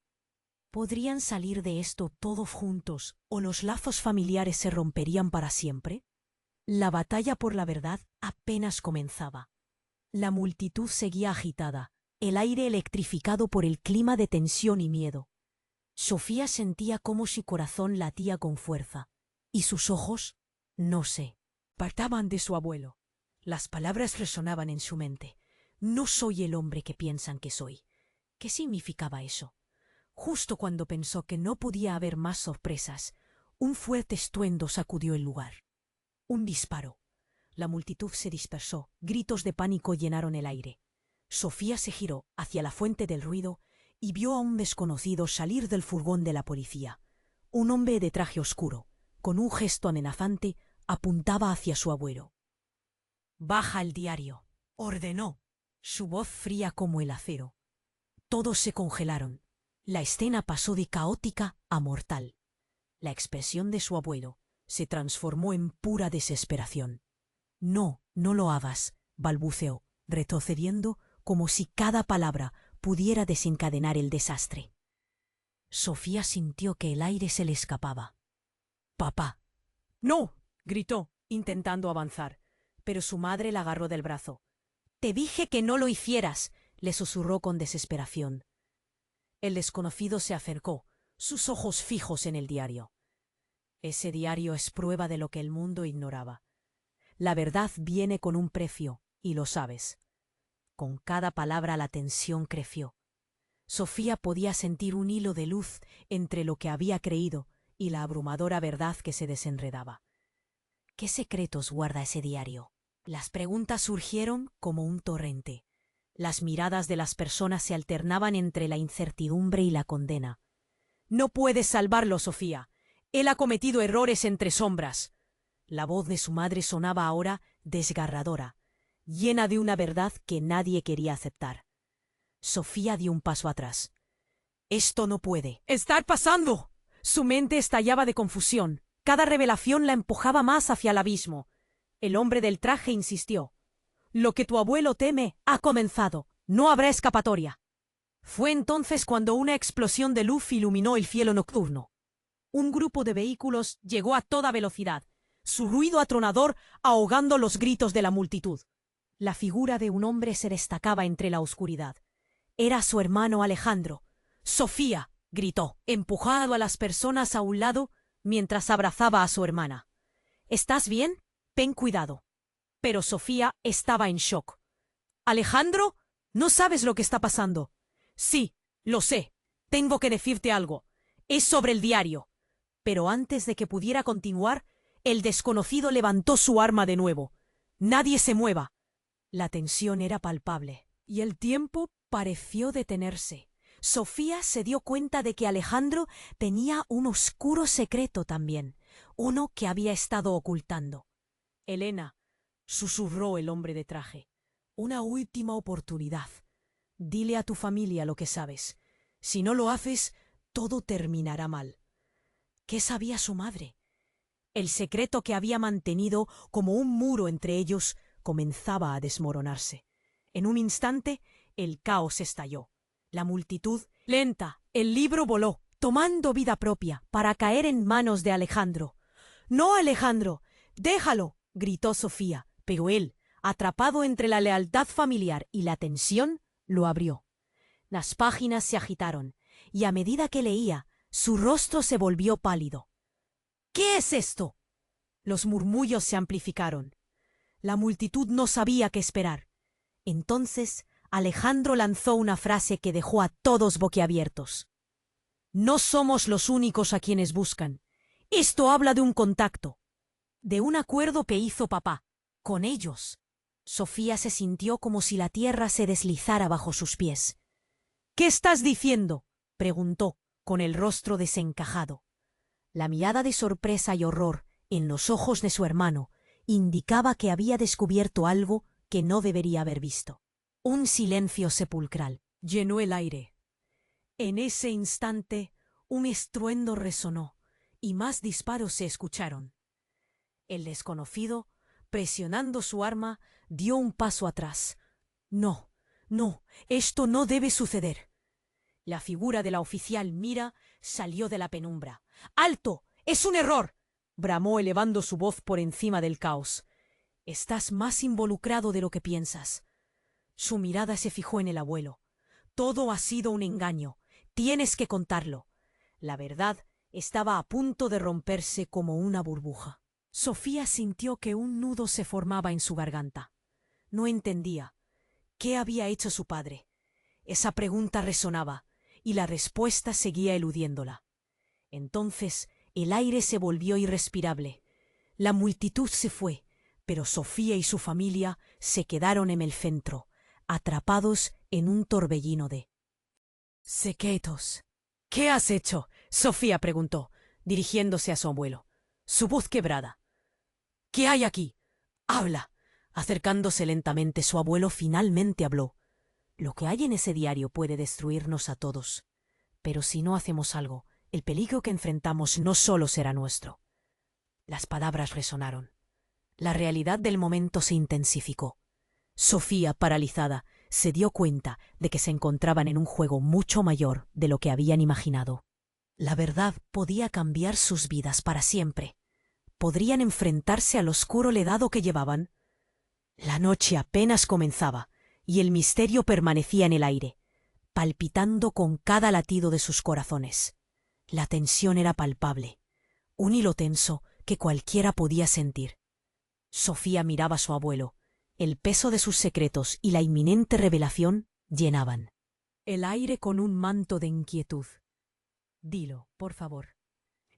¿Podrían salir de esto todos juntos o los lazos familiares se romperían para siempre? La batalla por la verdad apenas comenzaba. La multitud seguía agitada, el aire electrificado por el clima de tensión y miedo. Sofía sentía cómo su corazón latía con fuerza, y sus ojos, no sé, apartaban de su abuelo. Las palabras resonaban en su mente. «No soy el hombre que piensan que soy». ¿Qué significaba eso? Justo cuando pensó que no podía haber más sorpresas, un fuerte estruendo sacudió el lugar. Un disparo. La multitud se dispersó, gritos de pánico llenaron el aire. Sofía se giró hacia la fuente del ruido y vio a un desconocido salir del furgón de la policía. Un hombre de traje oscuro, con un gesto amenazante, apuntaba hacia su abuelo. «Baja el diario», ordenó, su voz fría como el acero. Todos se congelaron. La escena pasó de caótica a mortal. La expresión de su abuelo se transformó en pura desesperación. «No, no lo hagas», balbuceó, retrocediendo como si cada palabra pudiera desencadenar el desastre. Sofía sintió que el aire se le escapaba. «Papá». «No», gritó, intentando avanzar, pero su madre la agarró del brazo. «Te dije que no lo hicieras», le susurró con desesperación. El desconocido se acercó, sus ojos fijos en el diario. Ese diario es prueba de lo que el mundo ignoraba. La verdad viene con un precio, y lo sabes. Con cada palabra la tensión creció. Sofía podía sentir un hilo de luz entre lo que había creído y la abrumadora verdad que se desenredaba. ¿Qué secretos guarda ese diario? Las preguntas surgieron como un torrente. Las miradas de las personas se alternaban entre la incertidumbre y la condena. «No puedes salvarlo, Sofía. Él ha cometido errores entre sombras». La voz de su madre sonaba ahora desgarradora, llena de una verdad que nadie quería aceptar. Sofía dio un paso atrás. «Esto no puede estar pasando». Su mente estallaba de confusión. Cada revelación la empujaba más hacia el abismo. El hombre del traje insistió. «Lo que tu abuelo teme ha comenzado. No habrá escapatoria». Fue entonces cuando una explosión de luz iluminó el cielo nocturno. Un grupo de vehículos llegó a toda velocidad, su ruido atronador ahogando los gritos de la multitud. La figura de un hombre se destacaba entre la oscuridad. Era su hermano Alejandro. «Sofía», gritó, empujando a las personas a un lado mientras abrazaba a su hermana. «¿Estás bien? Ten cuidado». Pero Sofía estaba en shock. «¿Alejandro? ¿No sabes lo que está pasando?» «Sí, lo sé. Tengo que decirte algo. Es sobre el diario». Pero antes de que pudiera continuar, el desconocido levantó su arma de nuevo. «Nadie se mueva». La tensión era palpable, y el tiempo pareció detenerse. Sofía se dio cuenta de que Alejandro tenía un oscuro secreto también, uno que había estado ocultando. «Elena», susurró el hombre de traje, «una última oportunidad. Dile a tu familia lo que sabes. Si no lo haces, todo terminará mal». ¿Qué sabía su madre? El secreto que había mantenido como un muro entre ellos comenzaba a desmoronarse. En un instante, el caos estalló. La multitud, lenta, el libro voló. tomando vida propia para caer en manos de Alejandro. «¡No, Alejandro! ¡Déjalo!», gritó Sofía, pero él, atrapado entre la lealtad familiar y la tensión, lo abrió. Las páginas se agitaron, y a medida que leía, su rostro se volvió pálido. «¿Qué es esto?». Los murmullos se amplificaron. La multitud no sabía qué esperar. Entonces Alejandro lanzó una frase que dejó a todos boquiabiertos. «No somos los únicos a quienes buscan. Esto habla de un contacto, de un acuerdo que hizo papá con ellos». Sofía se sintió como si la tierra se deslizara bajo sus pies. «¿Qué estás diciendo?», preguntó, con el rostro desencajado. La mirada de sorpresa y horror en los ojos de su hermano indicaba que había descubierto algo que no debería haber visto. Un silencio sepulcral llenó el aire. En ese instante, un estruendo resonó y más disparos se escucharon. El desconocido, presionando su arma, dio un paso atrás. «No, no, esto no debe suceder». La figura de la oficial Mira salió de la penumbra. «¡Alto! ¡Es un error!», bramó elevando su voz por encima del caos. «Estás más involucrado de lo que piensas». Su mirada se fijó en el abuelo. «Todo ha sido un engaño. Tienes que contarlo». La verdad estaba a punto de romperse como una burbuja. Sofía sintió que un nudo se formaba en su garganta. No entendía. ¿Qué había hecho su padre? Esa pregunta resonaba, y la respuesta seguía eludiéndola. Entonces el aire se volvió irrespirable. La multitud se fue, pero Sofía y su familia se quedaron en el centro, atrapados en un torbellino de secretos. «¿Qué has hecho?», Sofía preguntó, dirigiéndose a su abuelo, su voz quebrada. «¿Qué hay aquí? Habla». Acercándose lentamente, su abuelo finalmente habló. «Lo que hay en ese diario puede destruirnos a todos. Pero si no hacemos algo, el peligro que enfrentamos no solo será nuestro». Las palabras resonaron. La realidad del momento se intensificó. Sofía, paralizada, se dio cuenta de que se encontraban en un juego mucho mayor de lo que habían imaginado. La verdad podía cambiar sus vidas para siempre. Podrían enfrentarse al oscuro legado que llevaban. La noche apenas comenzaba, y el misterio permanecía en el aire, palpitando con cada latido de sus corazones. La tensión era palpable, un hilo tenso que cualquiera podía sentir. Sofía miraba a su abuelo. El peso de sus secretos y la inminente revelación llenaban el aire con un manto de inquietud. «Dilo, por favor»,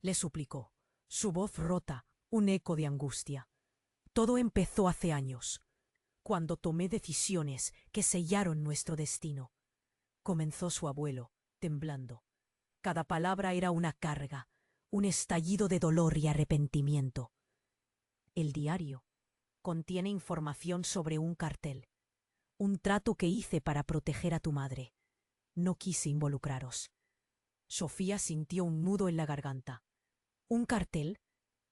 le suplicó, su voz rota, un eco de angustia. «Todo empezó hace años, cuando tomé decisiones que sellaron nuestro destino», comenzó su abuelo, temblando. Cada palabra era una carga, un estallido de dolor y arrepentimiento. «El diario contiene información sobre un cartel, un trato que hice para proteger a tu madre. No quise involucraros». Sofía sintió un nudo en la garganta. «¿Un cartel?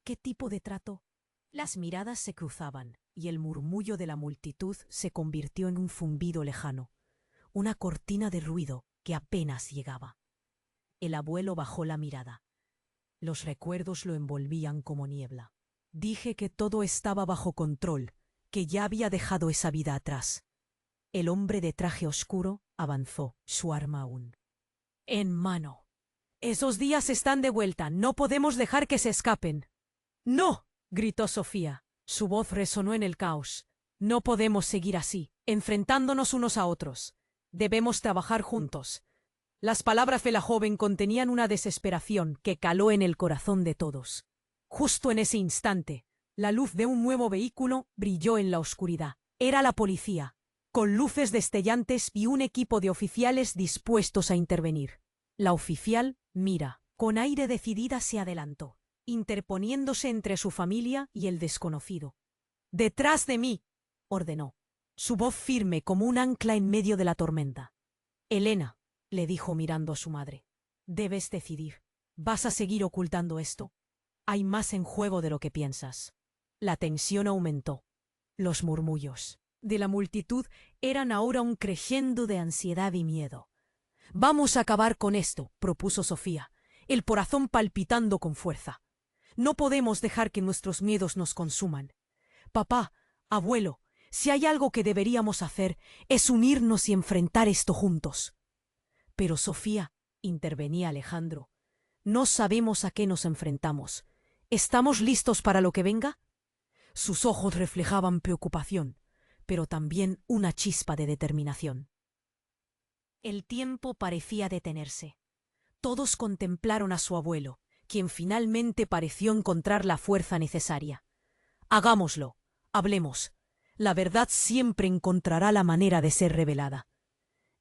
¿Qué tipo de trato?». Las miradas se cruzaban, y el murmullo de la multitud se convirtió en un zumbido lejano, una cortina de ruido que apenas llegaba. El abuelo bajó la mirada. Los recuerdos lo envolvían como niebla. «Dije que todo estaba bajo control, que ya había dejado esa vida atrás». El hombre de traje oscuro avanzó, su arma aún en mano. «Esos días están de vuelta, no podemos dejar que se escapen». «No», gritó Sofía. Su voz resonó en el caos. «No podemos seguir así, enfrentándonos unos a otros. Debemos trabajar juntos». Las palabras de la joven contenían una desesperación que caló en el corazón de todos. Justo en ese instante, la luz de un nuevo vehículo brilló en la oscuridad. Era la policía, con luces destellantes y un equipo de oficiales dispuestos a intervenir. La oficial, Mira, con aire decidida se adelantó, interponiéndose entre su familia y el desconocido. «¡Detrás de mí!», ordenó, su voz firme como un ancla en medio de la tormenta. «Elena», le dijo mirando a su madre, «debes decidir. ¿Vas a seguir ocultando esto? Hay más en juego de lo que piensas». La tensión aumentó. Los murmullos de la multitud eran ahora un crescendo de ansiedad y miedo. «Vamos a acabar con esto», propuso Sofía. el corazón palpitando con fuerza. No podemos dejar que nuestros miedos nos consuman. Papá, abuelo, si hay algo que deberíamos hacer es unirnos y enfrentar esto juntos. Pero Sofía, intervenía Alejandro, no sabemos a qué nos enfrentamos. ¿Estamos listos para lo que venga? Sus ojos reflejaban preocupación, pero también una chispa de determinación. El tiempo parecía detenerse. Todos contemplaron a su abuelo, quien finalmente pareció encontrar la fuerza necesaria. Hagámoslo, hablemos. La verdad siempre encontrará la manera de ser revelada,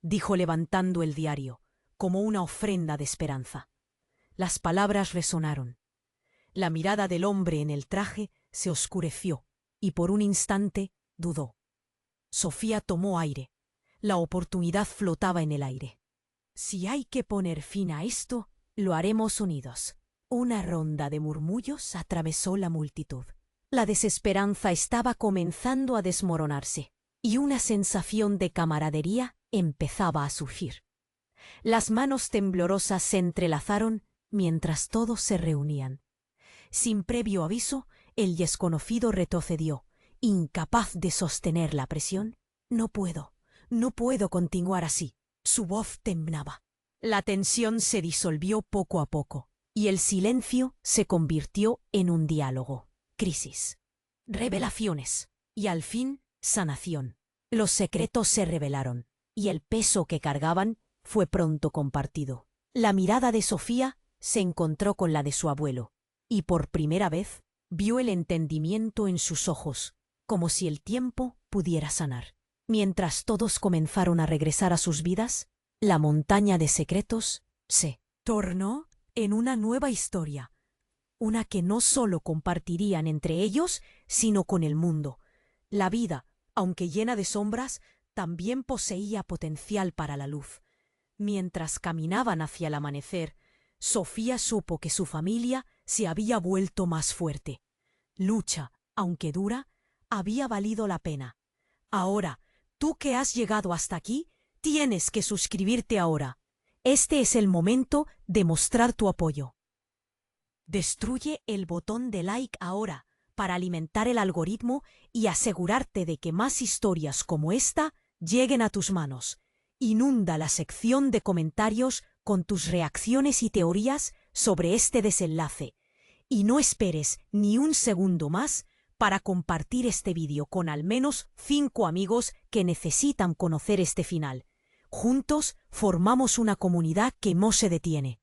dijo levantando el diario, como una ofrenda de esperanza. Las palabras resonaron. La mirada del hombre en el traje se oscureció y por un instante dudó. Sofía tomó aire. La oportunidad flotaba en el aire. Si hay que poner fin a esto, lo haremos unidos. Una ronda de murmullos atravesó la multitud. La desesperanza estaba comenzando a desmoronarse y una sensación de camaradería empezaba a surgir. Las manos temblorosas se entrelazaron mientras todos se reunían. Sin previo aviso, el desconocido retrocedió, incapaz de sostener la presión. No puedo continuar así. Su voz temblaba. La tensión se disolvió poco a poco, y el silencio se convirtió en un diálogo. Crisis, revelaciones, y al fin, sanación. Los secretos se revelaron, y el peso que cargaban fue pronto compartido. La mirada de Sofía se encontró con la de su abuelo, y por primera vez vio el entendimiento en sus ojos, como si el tiempo pudiera sanar. Mientras todos comenzaron a regresar a sus vidas, la montaña de secretos se tornó en una nueva historia, una que no solo compartirían entre ellos, sino con el mundo. La vida, aunque llena de sombras, también poseía potencial para la luz. Mientras caminaban hacia el amanecer, Sofía supo que su familia se había vuelto más fuerte. Lucha, aunque dura, había valido la pena. Ahora, tú que has llegado hasta aquí, tienes que suscribirte ahora. Este es el momento de mostrar tu apoyo. Destruye el botón de like ahora para alimentar el algoritmo y asegurarte de que más historias como esta lleguen a tus manos. Inunda la sección de comentarios con tus reacciones y teorías sobre este desenlace. Y no esperes ni un segundo más para compartir este vídeo con al menos 5 amigos que necesitan conocer este final. Juntos formamos una comunidad que no se detiene.